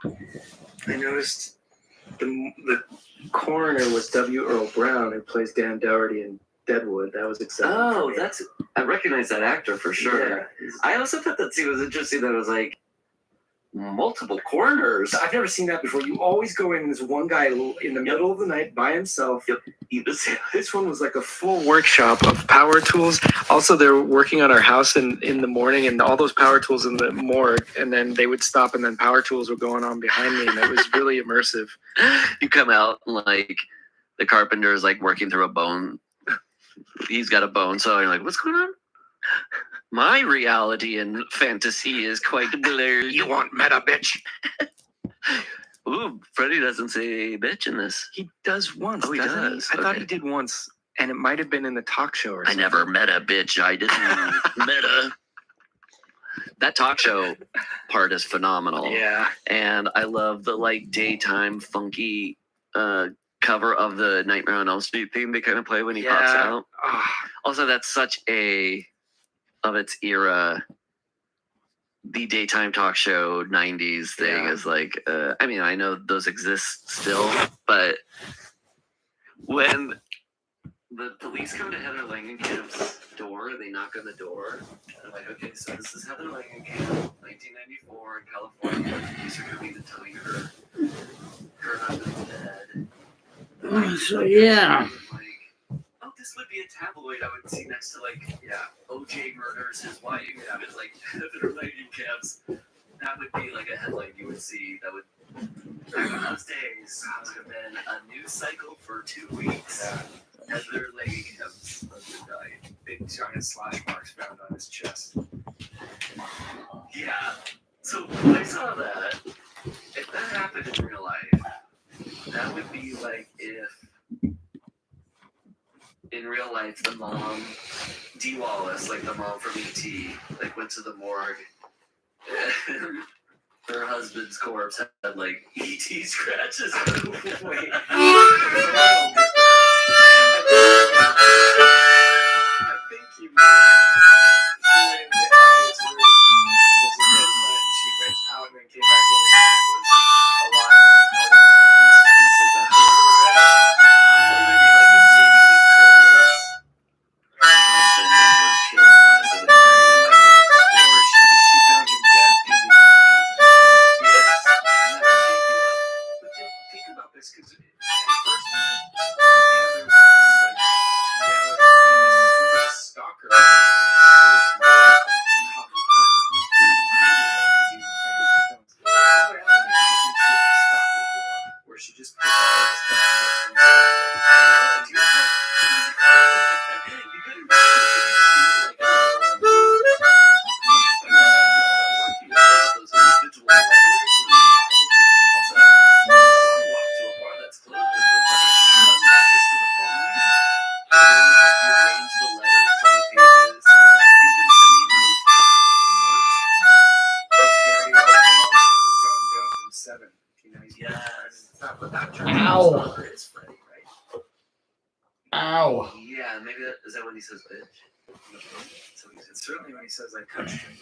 I noticed the coroner was W. Earl Brown, who plays Dan Dougherty in Deadwood. That was exciting. Oh, I recognize that actor for sure. Yeah. I also thought that scene was interesting. That it was like multiple coroners. I've never seen that before. You always go in this one guy in the middle of the night by himself. Yep. This one was like a full workshop of power tools. Also, they're working on our house in the morning, and all those power tools in the morgue, and then they would stop, and then power tools were going on behind me, and it was really immersive. You come out and like the carpenter is like working through a bone. He's got a bone saw. You're like, what's going on? My reality and fantasy is quite blurred. You want meta, bitch? Ooh, Freddie doesn't say bitch in this. He does once. Oh, he does. I thought he did once, and it might have been in the talk show or something. I never met a bitch. I didn't meta. That talk show part is phenomenal. Yeah. And I love the like daytime funky cover of the Nightmare on Elm Street theme they kind of play when he pops out. Also, that's such a of its era. The daytime talk show 90s thing is like, I mean, I know those exist still, but when the police come to Heather Langenkamp's door, they knock on the door. I'm like, okay, so this is Heather Langenkamp, 1994 in California. The police are coming to tell you her husband's dead. So yeah. Like, oh, this would be a tabloid I would see next to like, OJ murders his wife. Yeah, it's like Heather Langenkamp's. That would be like a headline you would see. That would back in those days would have been a news cycle for 2 weeks. Yeah. Heather Langenkamp's husband died. Big giant slash marks found on his chest. Yeah. So when I saw that, if that happened in real life, that would be like if in real life the mom, Dee Wallace, like the mom from E.T., like went to the morgue and her husband's corpse had like E.T. scratches. Wait. I think you she went out and then came back in and it was alive and there was some maybe like a Jamie Lee Curtis. Or she found him dead and but then think about this because first Heather was like stalker. Where she just puts all this stuff Ow. Ow. Yeah, maybe is that when he says bitch? So it's certainly when he says I touched him.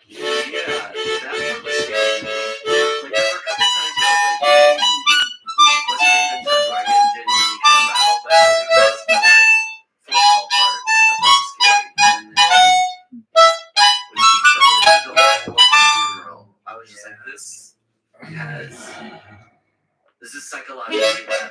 Yeah, that one was scary. Like there were a couple times where I was like, wasn't even the dragon genuinely come out, but it was the like football part that was scary. And when she showed the whole funeral, I was just like, this is psychologically bad.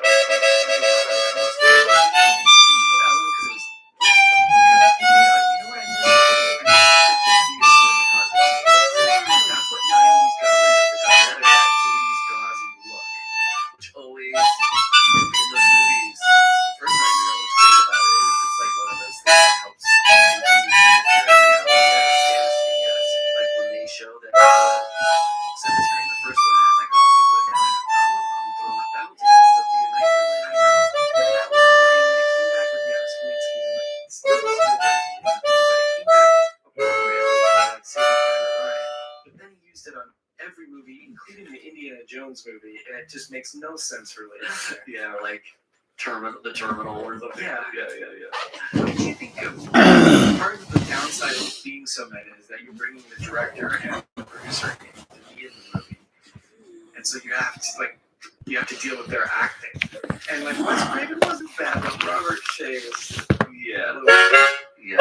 Movie, and it just makes no sense related. Yeah, like the terminal or something. Yeah. What did you think of part of the downside of being so meta is that you're bringing the director and the producer in to be in the movie? and so you have to deal with their acting. And like Wes Craven wasn't bad, but Robert Shea was Yeah. a little bit. Yeah.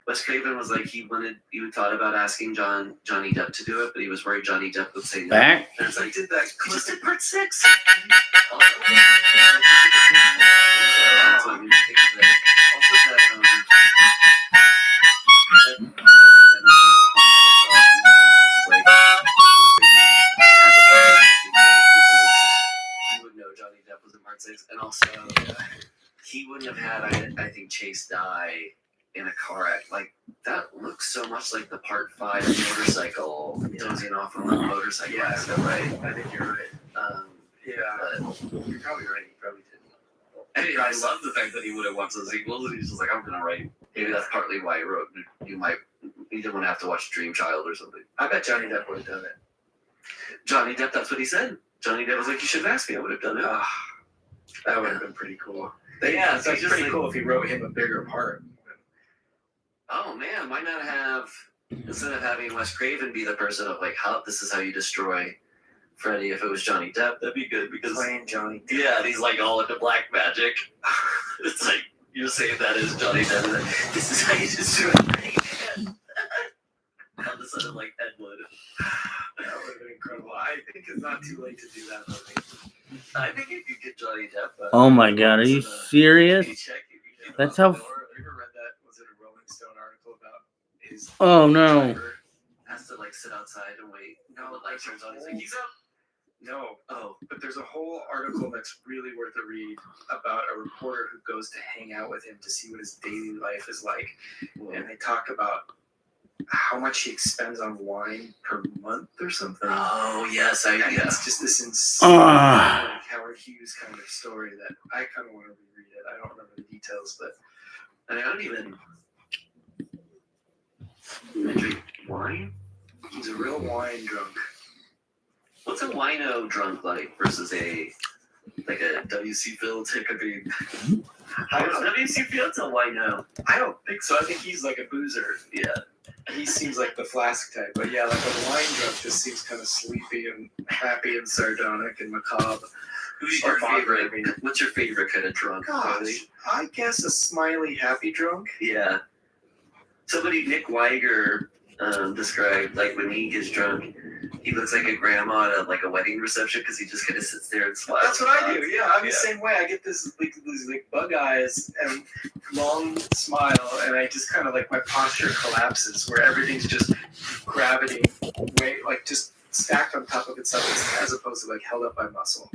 Wes Craven was like he thought about asking Johnny Depp to do it, but he was worried Johnny Depp would say no. Back? And it's like, did that? He just did part 6. Johnny Depp was in part 6, and also he wouldn't have had, I think, Chase die in a car wreck. Like, that looks so much like the part 5 motorcycle dozing off on the motorcycle. Yeah, accident, right? I think you're right. But You're probably right. He probably didn't. hey, I love the fact that he would have watched the sequels, and he's just like, I'm gonna write. Maybe that's partly why he wrote. He didn't want to have to watch Dream Child or something. I bet Johnny Depp would have done it. Johnny Depp, that's what he said. Johnny Depp was like, you should have asked me, I would have done it. That would have been pretty cool. Yeah, it's so like just pretty like- cool if he wrote him a bigger part. Oh man, why not have, instead of having Wes Craven be the person of like, how this is how you destroy Freddy, if it was Johnny Depp, that'd be good because Playing Johnny Depp. yeah, and he's like all into black magic. It's like you're saying that is Johnny Depp. And like, this is how you destroy Freddy. All of a sudden, like Ed Wood. That would have been incredible. I think it's not too late to do that movie. I think if you get Johnny Depp. Oh my God, are you serious? Paycheck, you can get That's him how. out the door. Have you ever read that? Was it a Rolling Stone article about his Oh no. driver? Has to like sit outside and wait. No, The light turns on. He's like, he's up. No, Oh, but there's a whole article that's really worth a read about a reporter who goes to hang out with him to see what his daily life is like. And they talk about how much he expends on wine per month or something. oh yes, And yeah. it's just this insane Ah. like Howard Hughes kind of story that I kind of want to reread it. I don't remember the details, but I don't even drink wine. he's a real wine drunk. What's a wino drunk like versus a WC Fields hippie? How is WC Fields a wino? I don't think so. I think he's like a boozer. Yeah. He seems like the flask type, but yeah, like a wine drunk just seems kind of sleepy and happy and sardonic and macabre. Who's Or your favorite? I mean. What's your favorite kind of drunk? Gosh, I guess a smiley, happy drunk. Yeah. Somebody, Nick Weiger, described like when he gets drunk, he looks like a grandma at like a wedding reception because he just kind of sits there and smiles. That's what I do. Yeah, I'm the same way. I get these bug eyes and long smile, and I just kind of like my posture collapses, where everything's just gravity, like just stacked on top of itself, as opposed to like held up by muscle.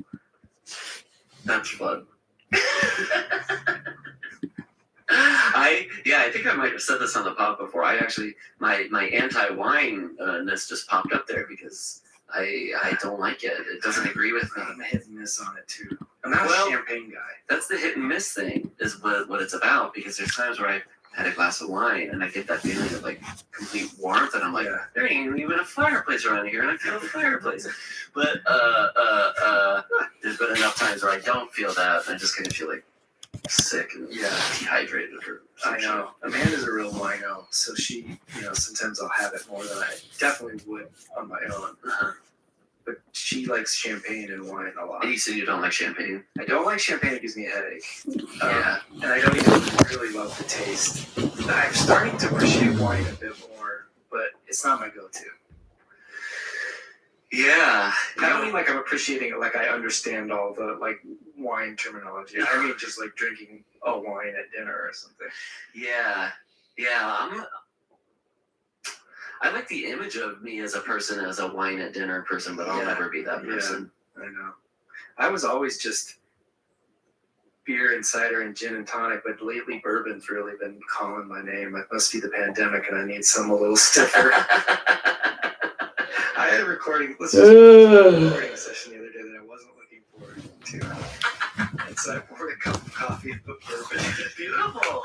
That's fun. I think I might have said this on the pod before. I actually my anti-wine-ness just popped up there because I don't like it. It doesn't agree with me. I'm hit and miss on it too. I'm not Well, a champagne guy. That's the hit and miss thing is what it's about, because there's times where I've had a glass of wine and I get that feeling of like complete warmth, and I'm like, Yeah. there ain't even a fireplace around here, and I feel the fireplace. But there's been enough times where I don't feel that, and I just kind of feel like sick and dehydrated or some I know. Amanda's a real wino, so she, sometimes I'll have it more than I definitely would on my own. shit. But she likes champagne and wine a lot. And you said you don't like champagne. I don't like champagne; it gives me a headache. Yeah. And I don't even really love the taste. I'm starting to appreciate wine a bit more, but it's not my go-to. Yeah. I don't mean like I'm appreciating it, like I understand all the like wine terminology. I mean just like drinking a wine at dinner or something. Yeah. I like the image of me as a person, as a wine at dinner person, but I'll Yeah. never be that Yeah. person. I know. I was always just beer and cider and gin and tonic, but lately bourbon's really been calling my name. It must be the pandemic, and I need some a little stiffer. I had a recording session the other day that I wasn't looking forward to. And so I poured a cup of coffee and put bourbon in it. Beautiful.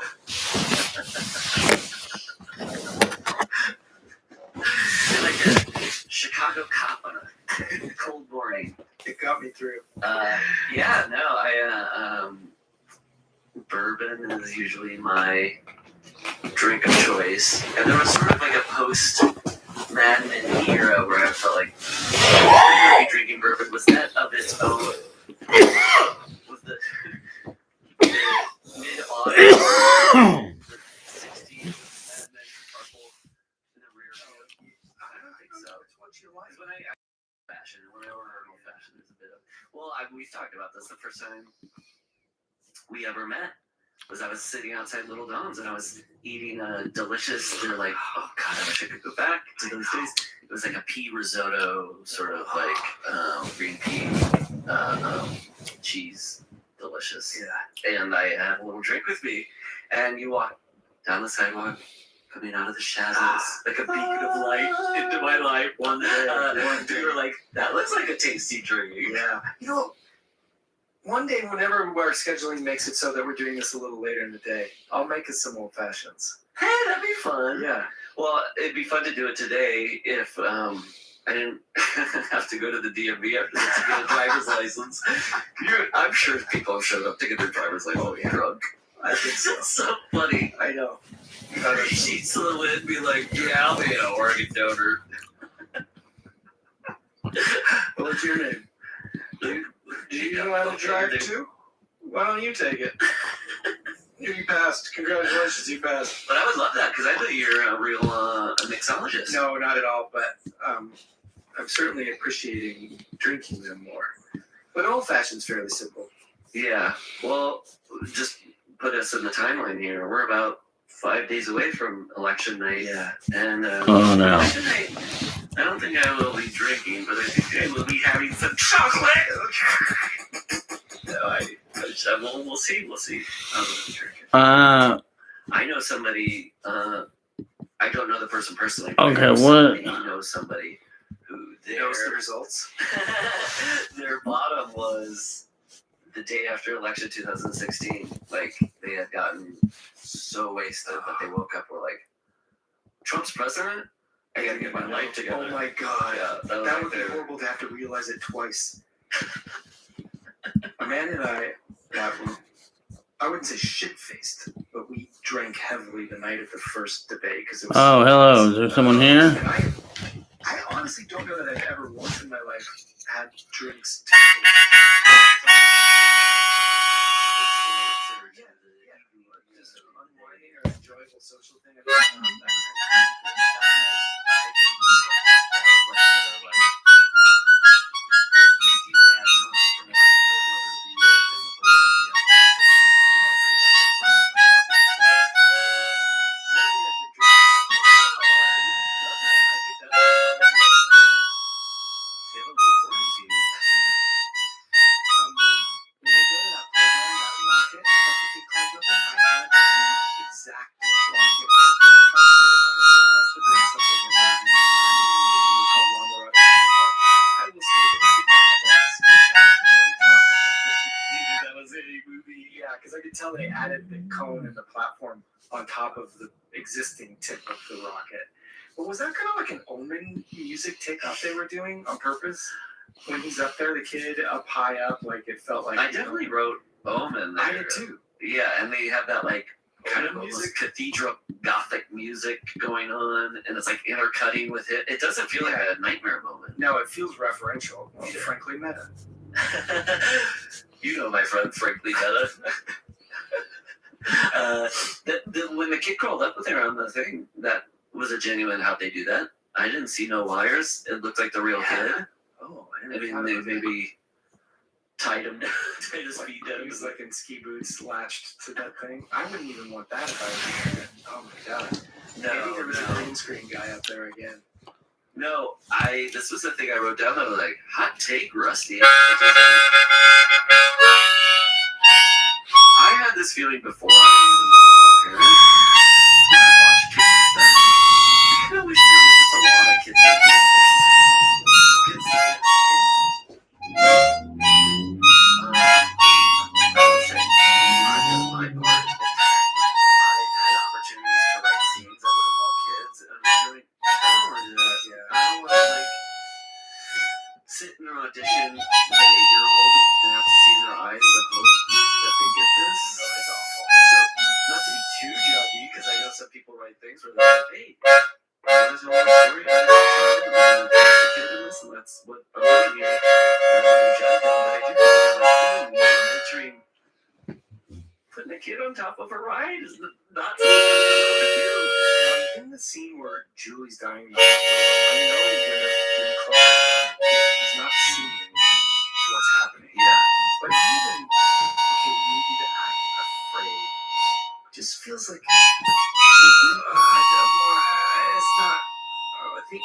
You're like a Chicago cop on a Cold morning. It got me through. Yeah, no, bourbon is usually my drink of choice. And there was sort of like a post-Mad Men era where I felt like drinking bourbon was that of its own. Was the mid-autumn, the 60s Mad Men purple in the rear view? I don't think so. It's what you like. When I fashion, when I order old fashion, there's a bit of. Well, we've talked about this. The first time we ever met was I was sitting outside Little Dom's and I was eating a delicious. They're like, oh god, I wish I could go back to those days. It was like a pea risotto, sort of like green pea cheese, delicious. Yeah. And I had a little drink with me, and you walk down the sidewalk, coming out of the shadows, like a beacon of light into my life. One day, you were like, that looks like a tasty drink. Yeah. You know, one day, whenever our scheduling makes it so that we're doing this a little later in the day, I'll make us some old fashions. Hey, that'd be fun. Yeah. Well, it'd be fun to do it today if I didn't have to go to the DMV after this to get a driver's license. I'm sure people have showed up to get their driver's license drunk. I think so. It's so funny. I know. Sheets to the wind, be like, yeah, I'll be an Oregon donor. What's your name? Do you know how to drive too? Why don't you take it? You passed. Congratulations, you passed. But I would love that because I thought you're a real mixologist. No, not at all. But I'm certainly appreciating drinking them more. But old fashioned's fairly simple. Yeah. Well, just put us in the timeline here. We're about 5 days away from election night. Yeah. And Oh no. election night, I don't think I will be drinking, but I think I will be having some chocolate. No, we'll see. We'll see. I will be drinking. I know somebody. I don't know the person personally. Okay, what? You know somebody who Knows the results. their bottom was the day after election 2016. Like they had gotten so wasted that they woke up were like, Trump's president? I gotta get my life together. Oh my god. Yeah, that would be horrible to have to realize it twice. Amanda and I got, I wouldn't say shit-faced, but we drank heavily the night of the first debate because it was. Oh, hello. Is there someone here? And I honestly don't know that I've ever once in my life had drinks. Just an unwinding or enjoyable social thing. I've never done that kind of when I go to that program, that rocket, that the kid climbed up in, I had the exact rocket that my car here behind me. It must have been something that was in the 90s, and we called Llama Rocket in the park. I will say that it did not have that skate park very tough. That was a movie. Yeah, because I could tell they added the cone and the platform on top of the existing tip of the rocket. But was that kind of like an Omen music takeoff they were doing on purpose? When he's up there, the kid up high up, like it felt like. I definitely wrote Omen there. I did too. Yeah, and they have that like kind of Omen almost cathedral gothic music going on, and it's like intercutting with it. It doesn't feel like a nightmare moment. No, it feels referential. Well, frankly, meta. You know my friend, frankly meta. When the kid crawled up with her on the thing, that was a genuine how'd they do that. I didn't see no wires. It looked like the real kid. Oh, I I mean, they maybe tied him down, tied his feet down. He was like in ski boots latched to that thing. I wouldn't even want that if I was there. Oh my god. Maybe there was a green screen guy up there again. No, this was the thing I wrote down that was like, hot take, Rusty. I had this feeling before I was a parent. When I watched kids do that. I kind of wish there was just a lot of kids that do this. Kids that I've done my part. I've had opportunities to write scenes that would involve kids, and I'm just like, I don't want to do that. Yeah. I don't want to like sit in an audition with an 8-year-old and have to see in their eyes the hope that they get this. No, it's awful. So, not to be too judgy, because I know some people write things where they're like, hey, I want to tell my story about a child and I'm going to place the kid in this, and that's what I'm doing here. And I don't want to judge them, but I do think they're like, picturing putting a kid on top of a ride is not something I want to do. In the scene where Julie's dying in the hospital, I know when they're getting close to the kid, he's not seeing what's happening. Yeah. But even, okay, maybe the act afraid just feels like it's not. I think,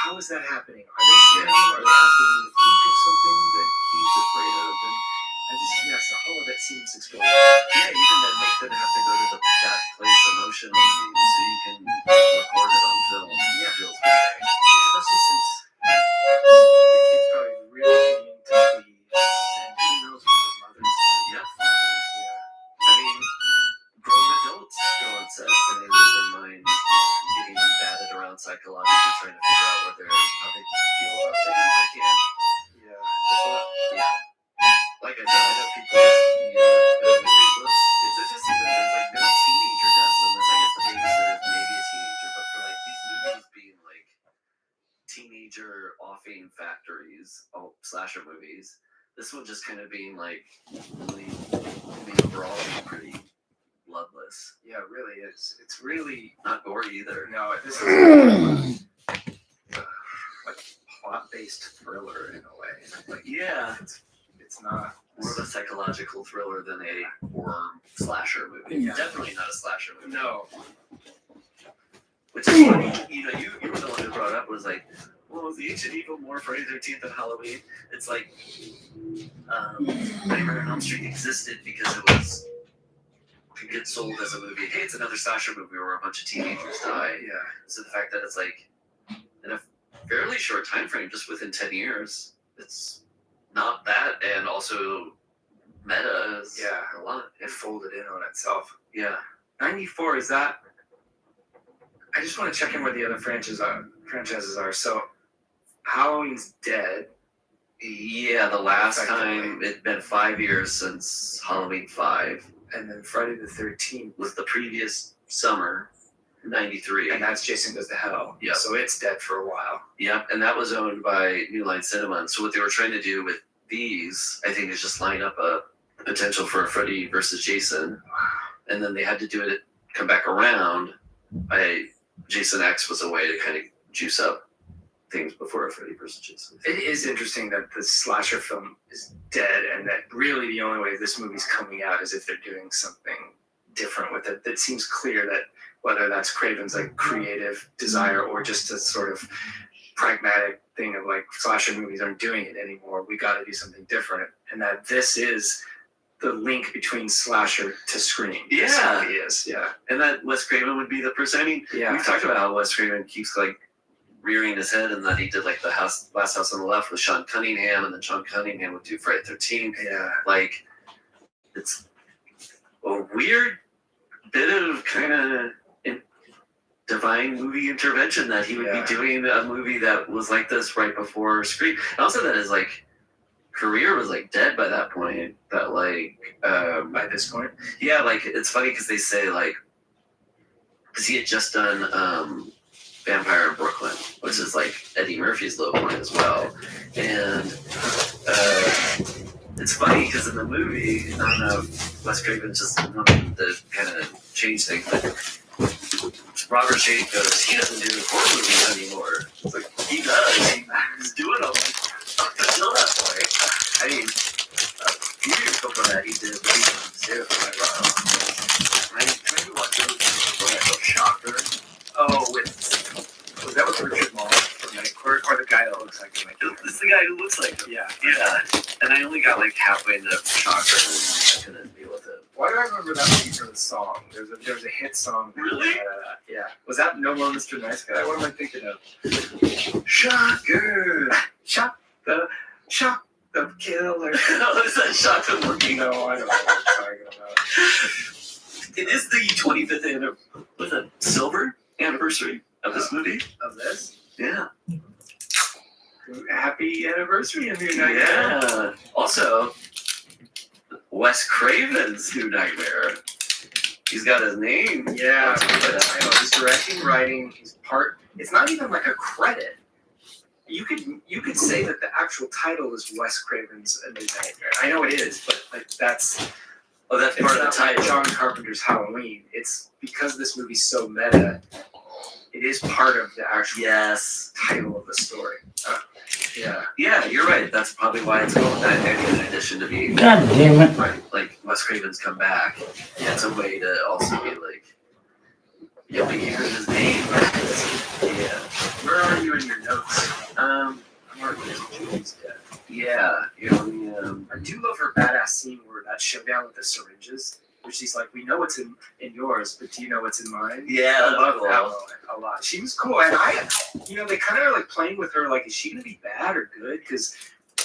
how is that happening? Are they scared of him? Are they asking him to think of something that he's afraid of? And I just, yes, all of it seems explosive. Yeah, even that make them have to go to that place emotionally so you can record it on film. Yeah. Feels great. Especially since the kid's probably really needing to be, and who knows what the mother's like. Yeah. Yeah. I mean, grown adults go on set and they lose their minds getting batted around psychologically trying to figure out how they feel about things. I can't. Yeah. Yeah. Like I said, I know people it's just even there's like no teenager deaths in this. I guess the babysitter is maybe a teenager, but for like these movies being like teenager offing factories, slasher movies, this one just kind of being like really, overall being pretty bloodless. Yeah, it really is. It's really not gory either. No, this is like plot-based thriller in a way. Like, yeah, it's not more of a psychological thriller than a horror slasher movie. Yeah. Definitely not a slasher movie. No. Which is funny. You were the one who brought up was like, well, is the Ancient Evil more Friday the 13th than Halloween? It's like Nightmare on Elm Street existed because it could get sold as a movie. Hey, it's another slasher movie where a bunch of teenagers die. Yeah. So the fact that it's like in a fairly short time frame, just within 10 years, it's not that, and also meta is a lot. It folded in on itself. Yeah. 94, is that? I just want to check in where the other franchises are. So, Halloween's dead. Yeah, the last time it'd been 5 years since Halloween 5. And then Friday the 13th was the previous summer, 93. And that's Jason Goes to Hell. Yeah. So it's dead for a while. Yep, and that was owned by New Line Cinema. And so what they were trying to do with these, I think, is just line up a potential for a Freddy versus Jason. And then they had to do it, come back around. Jason X was a way to kind of juice up things before a Freddy versus Jason. It is interesting that the slasher film is dead, and that really the only way this movie's coming out is if they're doing something different with it. That seems clear that whether that's Craven's like creative desire or just a sort of pragmatic thing of like slasher movies aren't doing it anymore. We got to do something different, and that this is the link between slasher to Scream. Yeah, it is. Yeah, and that Wes Craven would be the person. I mean, we've talked about how Wes Craven keeps like rearing his head, and that he did like the Last House on the Left with Sean Cunningham, and then Sean Cunningham would do Friday the 13th. Yeah, like it's a weird bit of kind of divine movie intervention that he would be doing a movie that was like this right before Scream. And also that his like career was like dead by that point. That like by this point, yeah, like it's funny because they say like because he had just done Vampire in Brooklyn, which is like Eddie Murphy's low point as well, and it's funny because in the movie, I don't know if Wes Craven just wanted to kind of change things, but Robert Shade goes, he doesn't do horror movies anymore. It's like, he does. He's doing them up until that point. I mean, a few years before that, he did Bohemian too. I tried to watch those Shocker. Oh, was that with Richard Moll from Night Court, or the guy that looks like him? This is the guy who looks like him. Yeah. And I only got like halfway into Shocker, and I couldn't deal with it. Why do I remember that movie for the song? There's a hit song. Really? Yeah. Was that No More Mr. Nice Guy? What am I thinking of? Shocker! Shock the killer. No, is that Shocker looking? No, I don't know what I'm talking about. It is the 25th anniversary. Was it silver anniversary of this movie? Of this? Yeah. Happy anniversary of New Nightmare. Yeah. Also, Wes Craven's New Nightmare. He's got his name. Yeah, I know. He's directing, writing. He's part. It's not even like a credit. You could say that the actual title is Wes Craven's A New Nightmare. I know it is, but like that's part of the title. Like John Carpenter's Halloween. It's because this movie's so meta. It is part of the actual title of the story. Yeah, you're right. That's probably why it's called that. In addition to being God damn it. right, like Wes Craven's come back. Yeah, it's a way to also be like, you'll be hearing his name. Yeah. Where are you in your notes? I'm already into Julie's death. Yeah, you know, I do love her badass scene where that showdown with the syringes, where she's like, "We know what's in yours, but do you know what's in mine?" Yeah, I love that moment a lot. She was cool, and they kind of are like playing with her, like, is she gonna be bad or good? Because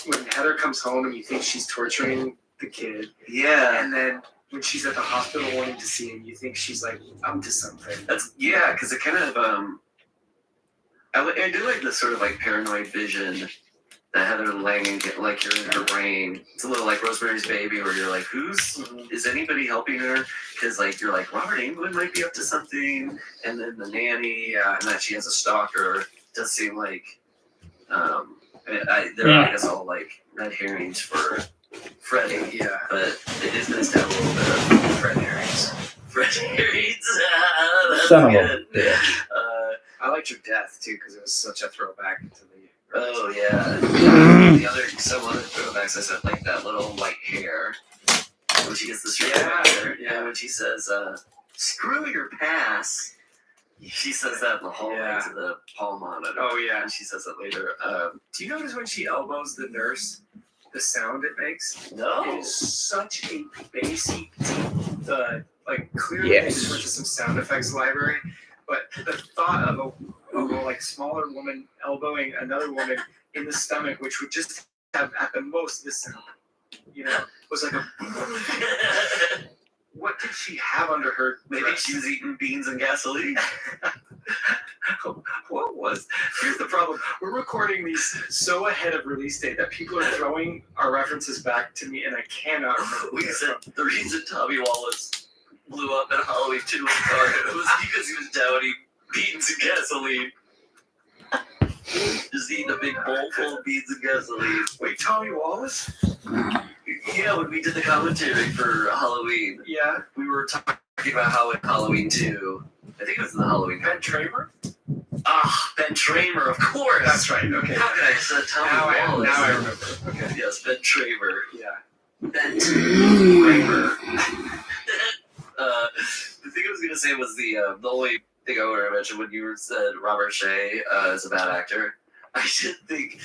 when Heather comes home and you think she's torturing the kid, and then when she's at the hospital wanting to see him, you think she's like up to something. Because it kind of I do like this sort of like paranoid vision that Heather Langen get, like you're in her brain. It's a little like Rosemary's Baby, where you're like, is anybody helping her? Because like you're like, Robert Englund might be up to something, and then the nanny, and that she has a stalker. Does seem like they're I guess all like red herrings for Freddy. Yeah, but it is nice to have a little bit of Fred herrings. Fred herrings. That's good. I liked your death too because it was such a throwback to the. Oh yeah. Some other throwbacks I said, like that little white hair when she gets the straight hair. Yeah, when she says, "Screw your pass," she says that in the hallway to the hall monitor. Oh yeah, and she says it later. Do you notice when she elbows the nurse, the sound it makes? No. It is such a bassy, deep, like clearly they just went to some sound effects library. But the thought of a like smaller woman elbowing another woman in the stomach, which would just have at the most this sound, was like a. What did she have under her? Maybe she was eating beans and gasoline. What was? Here's the problem. We're recording these so ahead of release date that people are throwing our references back to me, and I cannot remember. We said the reason Tommy Wallace blew up in Halloween 2 in the car was because he was downing beans and gasoline. Just eating a big bowl full of beans and gasoline. Wait, Tommy Wallace? Yeah, when we did the commentary for Halloween, we were talking about how in Halloween 2, I think it was in the Halloween. Ben Tramer? Ben Tramer, of course. That's right. Okay. How could I say Tommy Wallace? Now I remember. Okay. Yes, Ben Tramer. Yeah. Ben Tramer. The thing I was gonna say was the only thing I wanted to mention when you said Robert Shea is a bad actor. I did think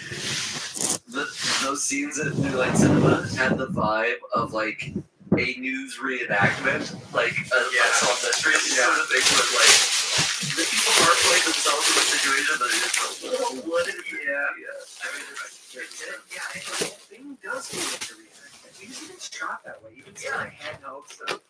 those scenes at New Line Cinema had the vibe of like a news reenactment, like a solved mystery sort of thing, where like the people are playing themselves in the situation, but it's like, what did he? Yeah. I mean, the whole thing does feel like a reenactment. He's even shot that way. Even like handheld stuff.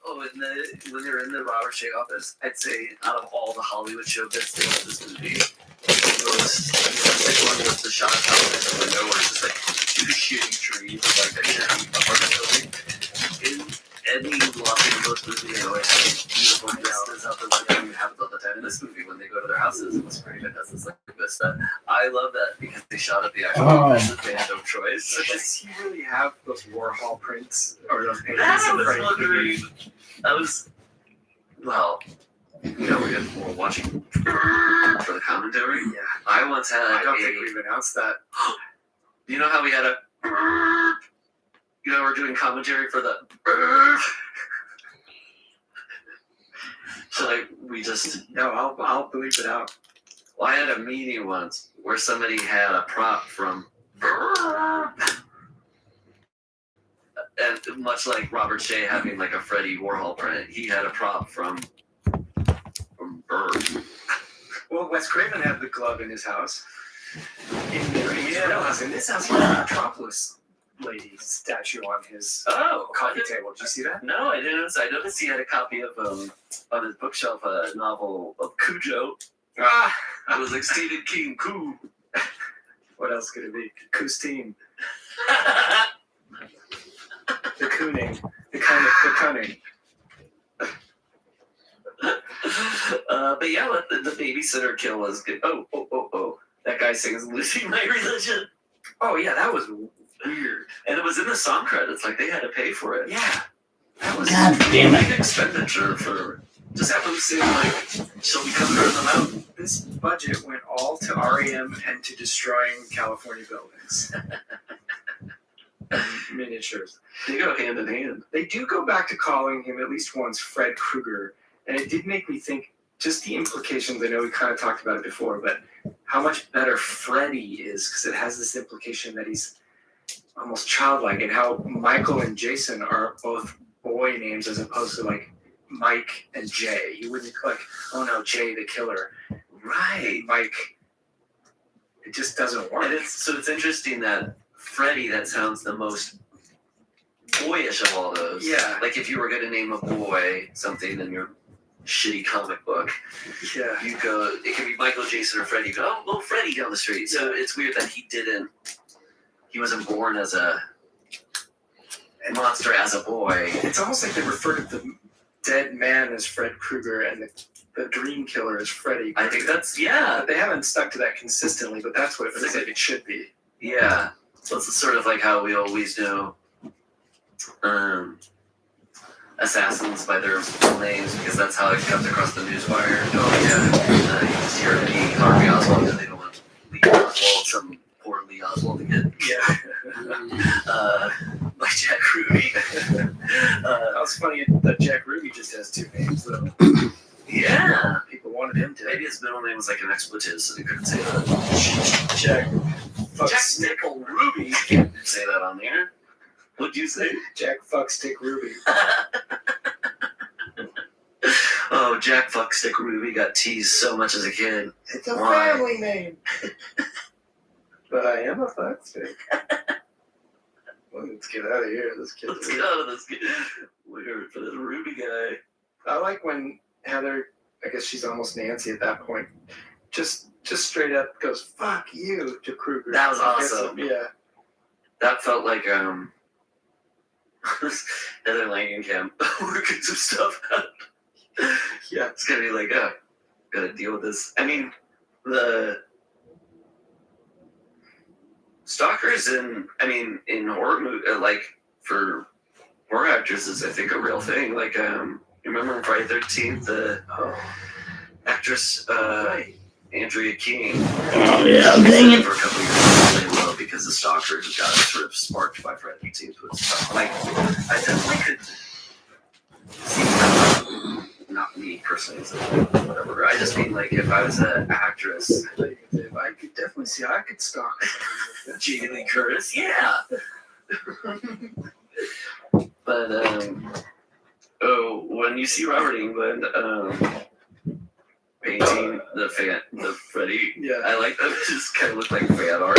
When they're in the Robert Shea office, I'd say out of all the Hollywood showbiz they love this movie, the most realistic one was the shot of television window where it's just like two shitty trees, like a shitty apartment building. In any Los Angeles movie, they always have beautiful vistas out the window. You have it all the time. In this movie, when they go to their houses, it was great. It has this like vista. I love that because they shot at the actual office and they had no choice. So does he really have those Warhol prints or those paintings? I was wondering. We're watching for the commentary. Yeah. I once had I don't think we've announced that. You know how we had we're doing commentary for the so we just No, I'll bleep it out. Well, I had a meeting once where somebody had a prop from and much like Robert Shea having like a Freddie Warhol print, he had a prop from Bird. Well, Wes Craven had the glove in his house. In this house, he had a Metropolis lady statue on his coffee table. Did you see that? No, I didn't. I noticed he had a copy of on his bookshelf a novel of Cujo. I was like Stephen King, cool. What else could it be? Coostine. The cooning. The cunning. But yeah, the babysitter kill was good. Oh. That guy sings Losing My Religion. Oh, yeah, that was weird. And it was in the song credits. Like, they had to pay for it. Yeah. That was God damn it. big expenditure for just have them sing, like, She'll Be Coming Around the Mountain. This budget went all to REM and to destroying California buildings. And miniatures. They go hand in hand. They do go back to calling him at least once Fred Krueger, and it did make me think just the implications. I know we kind of talked about it before, but how much better Freddy is, because it has this implication that he's almost childlike, and how Michael and Jason are both boy names as opposed to like Mike and Jay. You wouldn't like, oh no, Jay the killer. Right. Mike. It just doesn't work. And it's interesting that Freddy, that sounds the most boyish of all those. Yeah. Like if you were going to name a boy something in your shitty comic book, Yeah. you go, it could be Michael, Jason, or Freddy. You go, oh, little Freddy down the street. So it's weird that he wasn't born as a monster as a boy. It's almost like they refer to the dead man as Fred Krueger and the dream killer as Freddy Krueger. I think that's, yeah. They haven't stuck to that consistently, but that's what it feels like it should be. Yeah. So it's sort of like how we always know assassins by their full names, because that's how it comes across the newswire. Oh yeah, you just hear Lee Harvey Oswald, and they don't want Lee Oswald, some poor Lee Oswald to get by Jack Ruby. That was funny that Jack Ruby just has two names, though. Yeah. People wanted him to. Maybe his middle name was like an expletive, so they couldn't say that. Jack Stick Ruby. You can't say that on there. What'd you say? Jack Fuckstick Ruby. Oh, Jack Fuckstick Ruby got teased so much as a kid. It's a family name. But I am a fuckstick. Well, let's get out of here. Let's get out of this. Weird for this Ruby guy. I like when Heather, I guess she's almost Nancy at that point, just straight up goes, fuck you, to Krueger. That was awesome. Yeah. That felt like, Heather Langenkamp working some stuff out. Yeah. It's gonna be like, gotta deal with this. I mean, the stalkers in horror movie, like, for horror actresses, I think a real thing. Like, you remember on Friday 13th, the actress, Andrea King. Oh, yeah, dang it. For a couple of years, really low because the stalkers got sort of sparked by Friday 13th with stuff. Like, I definitely could see that. Not me personally, so whatever. I just mean, like, if I was an actress, I could definitely see I could stalk Jamie Lee Curtis, yeah. But when you see Robert Englund painting the Freddy, Yeah. I like that. It just kind of looked like fan art.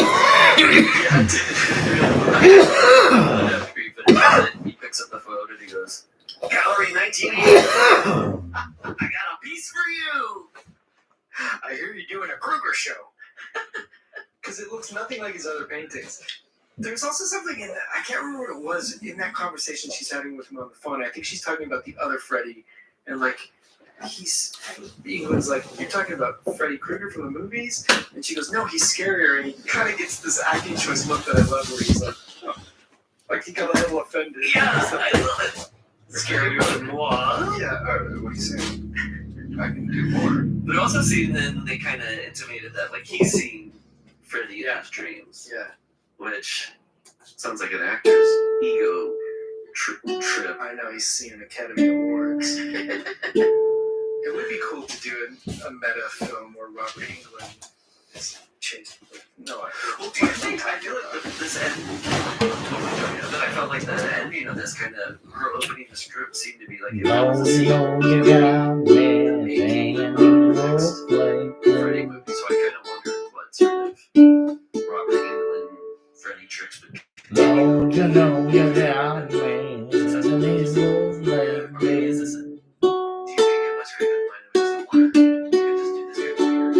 He picks up the phone and he goes, Gallery 1980. I got a piece for you. I hear you're doing a Krueger show. Because it looks nothing like his other paintings. There's also something in that, I can't remember what it was, in that conversation she's having with him on the phone. I think she's talking about the other Freddy, and like, England's like, you're talking about Freddy Krueger from the movies? And she goes, no, he's scarier, and he kind of gets this acting choice look that I love, where he's like, oh. Like he got a little offended. Yeah, I love it. Scarier than moi. Yeah, what are you saying? I can do more. But also seeing then they kind of intimated that like he's seen Freddy in his dreams. Yeah. Which sounds like an actor's ego trip. I know, he's seen Academy Awards. It would be cool to do a meta film where Robert Englund is chased. No, well, do you think, I feel like this ending, that I felt like the ending of this kind of, her opening the script seemed to be like, it was a scene you got me singing in this place. Freddy movie, so I kind of wondered what sort of Robert Englund Freddy tricks would Don't you know you got me in this place. Is this do you think it was her that might have just wanted you could just do this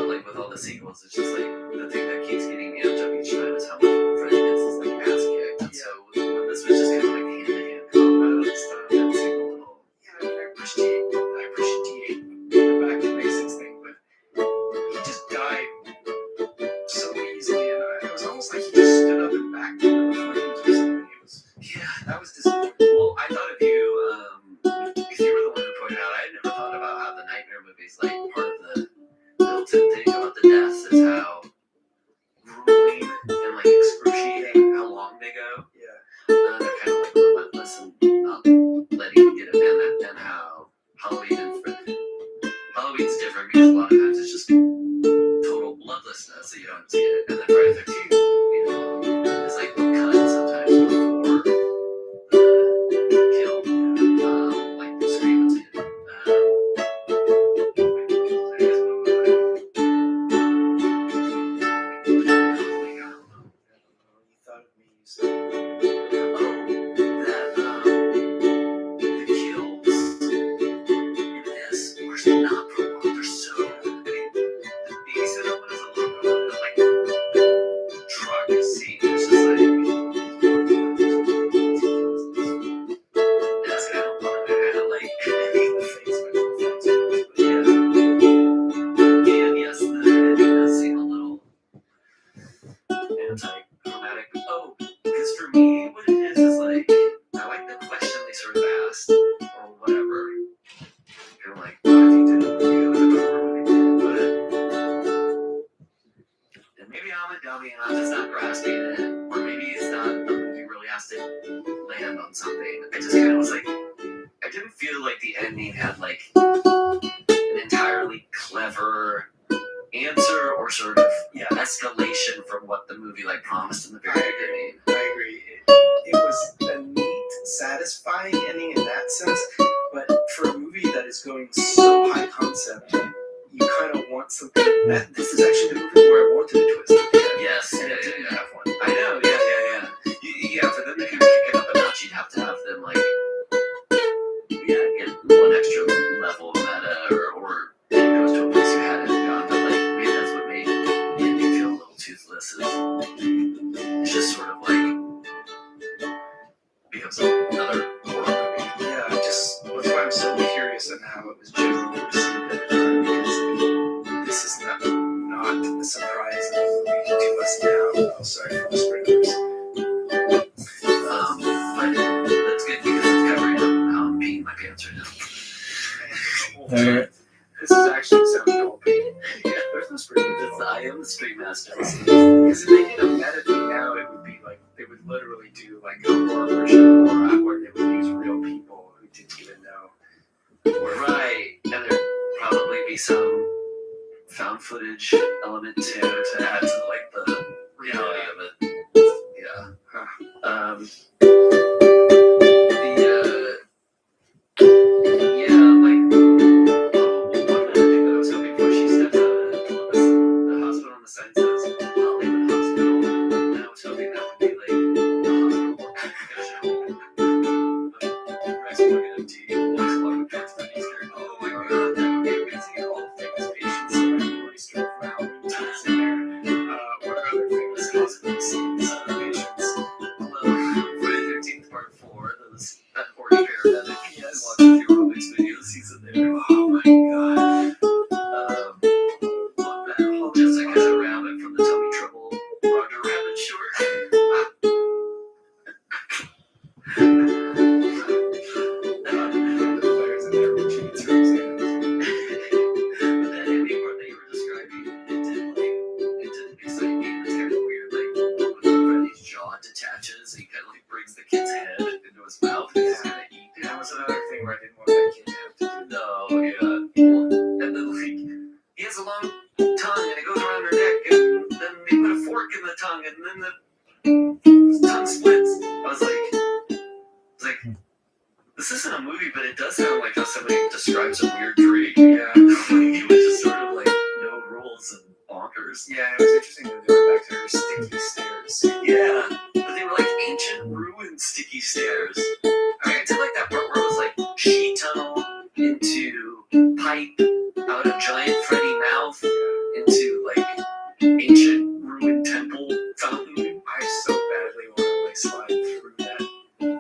about like with all the sequels, it's just like the thing that keeps getting amped up each time is how much Freddy gets his like ass kicked. And so when this was just kind of like hand to hand combat, it's not that seemed a little. Yeah, I appreciate the back to basics thing, but he just died so easily, and it was almost like he just stood up and backed into the flames or something. That was disappointing. Well, I thought of you, because you were the one who pointed out. I had never thought about how the Nightmare movies, like part of the built-in thing about the deaths is how grueling and like excruciating how long they go. Yeah. They're kind of like relentless and not letting you get it. And how Halloween's different because a lot of times it's just total bloodlessness that you don't see it. And then Friday the 13th, you know, is like cut sometimes before the kill. Like the scream is hit. Anti-chromatic. Oh, because for me, what it is like, I like the question they sort of asked, or whatever. Kind of like, what if you did a movie with a horror movie? And maybe I'm a dummy and I'm just not grasping it, or maybe it's not, the movie really has to land on something. I just kind of was like, I didn't feel like the ending had like an entirely clever answer or sort of escalation from what the movie like promised in the very beginning. I agree. It was a neat, satisfying ending in that sense, but for a movie that is going so high concept, you kind of want something. This is actually the movie where I wanted a twist. Yes, and it didn't have one. I know, yeah. For them to kind of kick it up a notch, you'd have to have them like, get one extra level of meta, or it goes to a place you hadn't gone, but like maybe that's what made the ending feel a little toothless. It's just sort of like becomes another horror movie. Yeah, that's why I'm so curious on how it was generally received at the time, because this is not a surprise movie to us now. Oh, sorry for the spoilers. But that's good because it's covering up how I'm peeing my pants right now. This is actually sounding all pain. There's no spoilers. I am the street master. Because if they did a meta thing now, it would be like they would literally do like a horror version of horror where they would use real people who didn't even know. Right, and there'd probably be some found footage element to add to like the reality of it. Yeah. One other thing that I was hoping for, she stepped out of the hospital and the sign says Hollywood Hospital, and I was hoping that would be like a hospital Rex Morgan of T. Walks along with Prince for Easter. Oh my god, that would be amazing. All the famous patients in that Easter from Halloween times in there. What are other famous hospital scenes of patients? Friday the 13th Part 4, that horny paramedic. Yes. Watching the aerobics videos, he's in there. Oh my god. Just like as a rabbit from the Tummy Trouble Roger Rabbit short. The players in there when she gets her exams. That ending part that you were describing, it didn't excite me. It's kind of weird, like when Freddy's jaw detaches, he kind of like brings the kid's head into his mouth and he's gonna eat. That was another thing where I didn't want that kid to have to do. No, yeah. And then like he has a long tongue and it goes around her neck, and then they put a fork in the tongue, and then the tongue splits. I was like, this isn't a movie, but it does sound like how somebody describes a weird dream. Yeah. He was just sort of like no rules and bonkers. Yeah, it was interesting that they went back to her sticky stairs. Yeah, but they were like ancient ruined sticky stairs. I did like that part where it was like sheet tunnel into pipe out of giant Freddy mouth into ancient ruined temple fountain. I so badly want to like slide through that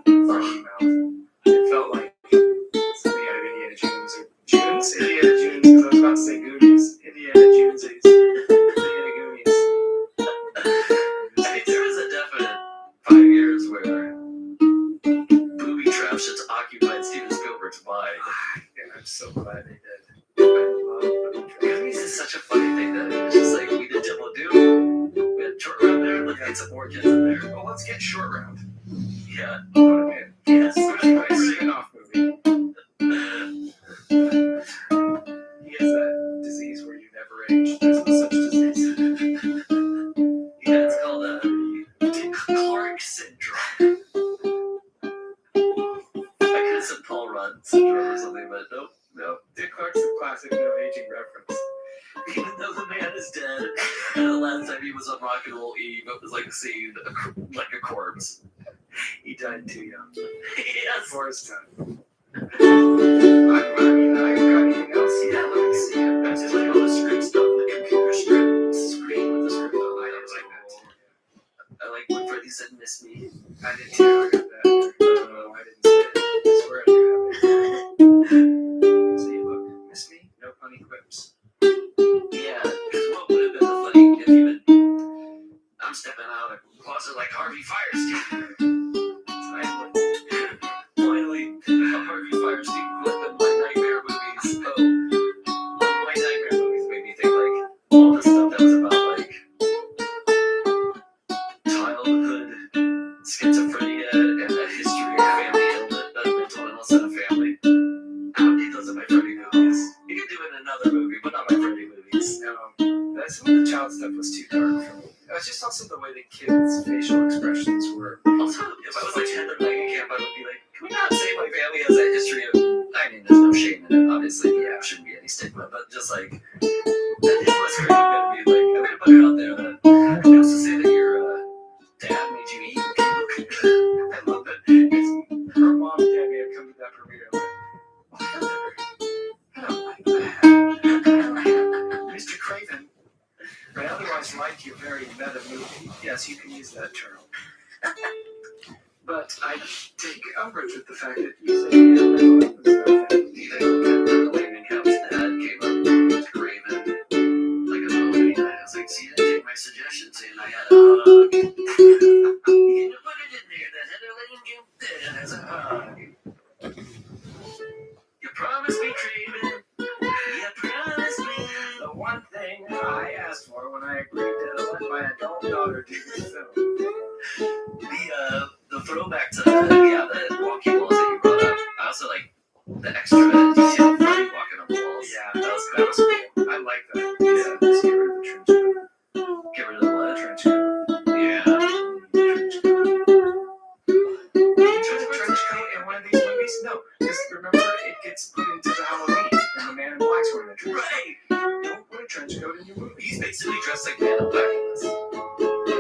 fucking mouth. It felt like something out of Indiana Jones or Jones? Indiana Jones, because I was about to say Goonies. Indiana Jonesies. Indiana Goonies. I mean, there was a definite 5 years where booby traps just occupied Steven Spielberg's mind. And I'm so glad they did. I love booby traps. Movies is such a funny thing that it's just like we did Temple of Doom, we had Short Round there, let's get some more kids in there. Well, let's get Short Round. Yeah. Put him in. Yes. It's a nice spin-off movie. He has that disease where you never age. There's no such disease. Yeah, it's called Dick Clark syndrome. I could have said Paul Rudd syndrome or something, but nope. No, Dick Clark's a classic no aging reference. Even though the man is dead, and the last time he was on Rock and Roll Eve, it was like seeing like a corpse. He died too young. Yes. Before his time. I mean, I've got anything else? Yeah, let me see it. That's just like all the script stuff, the computer script, screen with the script. Oh, I didn't like that. I like when Freddie said "Miss Me." I did too. I got that. No, I didn't say it. I swear I do have it. See, look, miss me? No funny quips. Yeah, because what would have been the funny if you had, I'm stepping out of the closet like Harvey Firestein. Finally, a Harvey Firestein clip in my nightmare movies. Oh, my nightmare movies made me think like all the stuff that was about like childhood schizophrenia and a history of family illness, mental illness in a family. I don't need those in my Freddy movies. You can do it in another movie, but not my Freddy movies. No, some of the child stuff was too dark for me. It was just also the way the kids' facial expressions were. Also, if I was like Heather Langenkamp, I would be like, can we not say my family has a history of, I mean, there's no shame in it, obviously, yeah, shouldn't be any stigma, but just like, that is what's great about me, like, I'm gonna put it out there that, you also say that your dad made you eat puke. I love that. Her mom and dad may have come to that burrito like, I don't like that. Mr. Craven. But otherwise, like your very meta movie. Yes, you can use that term. But I take umbrage with the fact that you say you have mental illness stuff. Heather Langenkamp's dad came up to Craven, like a movie night. I was like, see, I take my suggestions and I had a hug. You can put it in there that Heather Langenkamp did as a hug. You promised me, Craven. You promised me. The one thing I asked for when I agreed to let my adult daughter do this film. The throwback to the walking walls that you brought up. I also like the extra detail Freddy walking on the walls. Yeah, that was cool. I like that. Yeah, just get rid of the trench coat. Get rid of the what? Trench coat. Yeah. Trench coat in one of these movies? No, because remember it gets put into the Halloween and the Man in Black's wearing a trench coat. Right. Don't put a trench coat in your movie. He's basically dressed like Man in Black in this.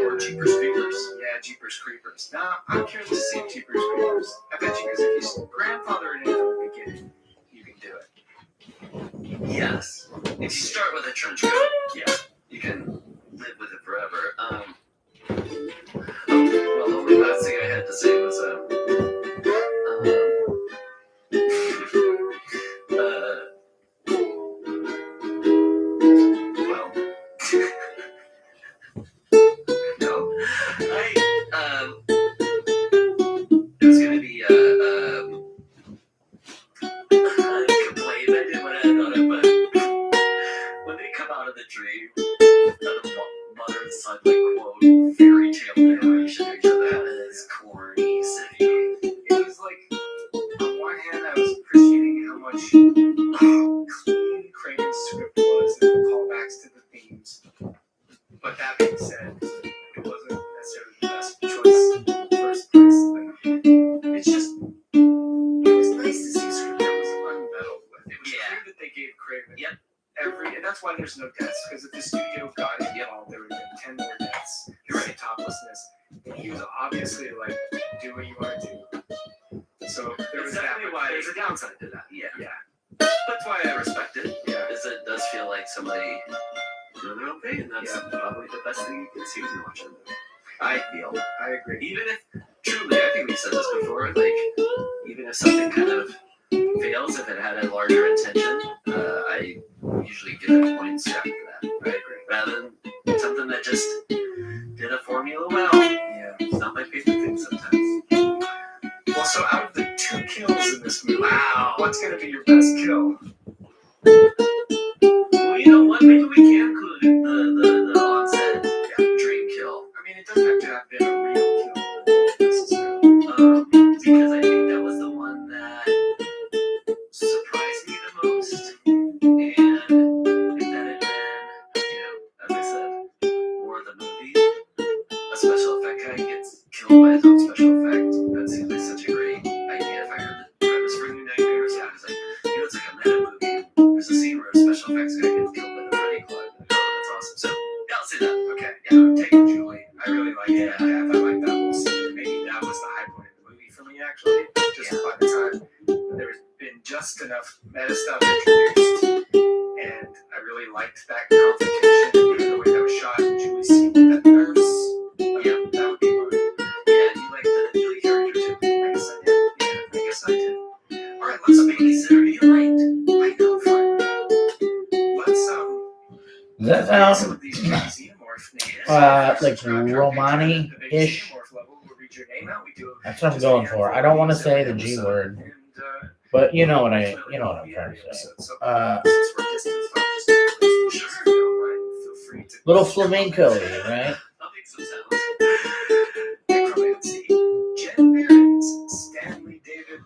Or Jeepers Creepers. Yeah, Jeepers Creepers. Now, I'm curious to see Jeepers Creepers. I bet you, because if you grandfather it in from the beginning, you can do it. Yes. If you start with a trench coat, yeah, you can live with it forever. Well, the only last thing I had to say was, it was gonna be I complained. I did what I had on it, but when they come out of the dream, the mother and son like quote fairy tale narration to each other. That is corny city. It was like, on one hand, I was appreciating how much clean Craven's script was and the callbacks to the themes. But that being said, it wasn't necessarily the best choice in the first place. Like, it's just, it was nice to see a script that was unmeddled with. It was clear that they gave Craven and that's why there's no deaths, because if the studio got it involved, there would have been 10 more deaths. You're right, toplessness. And he was obviously like, do what you want to do. So there was definitely that. why There's a downside to that. Yeah. Yeah. That's why I respect it. Yeah. Is it does feel like somebody, their own movie, and that's probably the best thing you can see when you're watching a movie. I feel. I agree. Even if, truly, I think we said this before, like, even if something kind of fails, if it had a larger intention, I usually give it points after that. I agree. Rather than something that just did a formula well. Yeah. It's not my favorite thing sometimes. Well, so out of the 2 kills in this movie, wow, what's going to be your best kill? Well, you know what? Maybe we can include the onset dream kill. I mean, it doesn't have to have been a real kill necessarily. Because I think that was the one that surprised me the most. And if that had been, as I said, more of the movie, a special effect guy gets killed by his own special effect. That seems like such a great idea. If I heard the premise for New Nightmares, I was like, it's like a meta movie. There's a scene where a special effects guy gets killed by the Freddy Club. Oh, that's awesome. So, yeah, I'll say that. Okay, yeah, I'm taking Julie. I really like that. I like that whole scene. Maybe that was the high point of the movie for me, actually. Just by the time there's been just enough meta stuff introduced, and I really liked that confrontation, the way that was shot, and Julie seemed that nurse. Yeah, that would be fun. Yeah, you like the Julie character too? I guess I did. Yeah, I guess I did. All right, What's let's a babysitter you liked? I know, fine. Let's Does that some sound of these xenomorph names. like Romani-ish? That's what I'm going for. I don't want to say the G word, but you know what I'm trying to say. Little flamenco, right? I'll make some sounds. Necromancy. Jen Barrett, Stanley David.